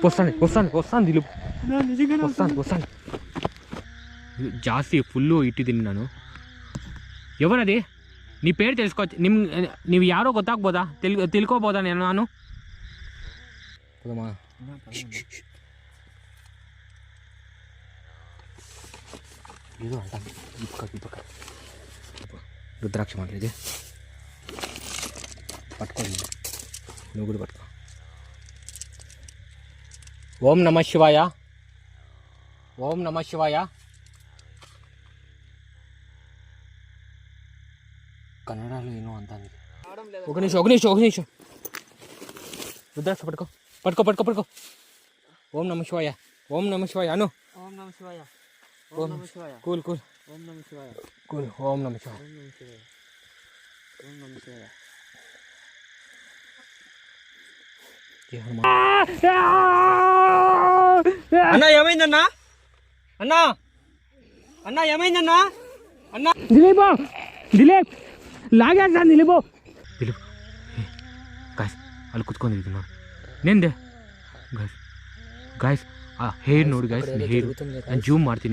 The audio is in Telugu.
వస్తాను దిలీప్, వస్తాను. జాస్తి ఫుల్ ఇట్టి తిన్నాను. ఎవరది? నీ పేరు తెలుసుకోవచ్చు. నీవు యారో ಗೊತ್ತಾಗ್ಬೋದಾ? ತಿಳ್ಕೊಬೋದಾ ನಾನು? ಇದು ಅಂತ రుద్రాక్ష మాటలు ఇది పట్టుకోండి, నువ్వు కూడా పట్టుకో. ఓం నమ శివాయ, ఓం నమ శివాయ. కన్నడలో ఏమో అంత. ఒక నిమిషం రుద్రాక్ష పట్టుకో. ఓం నమ శివాయ, ఓం నమ శివాయ అను. ఓం నమ శివాయ, ఓం నమ శివాయ. కూల్ ఓం నమ శివాయ, కూల్. ఓం నమ శివాయ, ఓం నమ శివాయ. అన్నా ఏమైందన్నా? అన్నా ఏమైందన్నా? దిలీప్ లాగేస్తాను. దిలీప్ గాయస్ ಅಲ್ಲಿ ಕುತ್ಕೊಂಡು ಇದ್ದೀನಿ ನೋಡಿ. ನೆಂದೆ ಗಾಯ್ಸ್ ಆ ಹೇರ್ ನೋಡಿ ಗಾಯ್ಸ್, ಹೇರ್ ನಾನು ಜೂಮ್ ಮಾಡ್ತೀನಿ.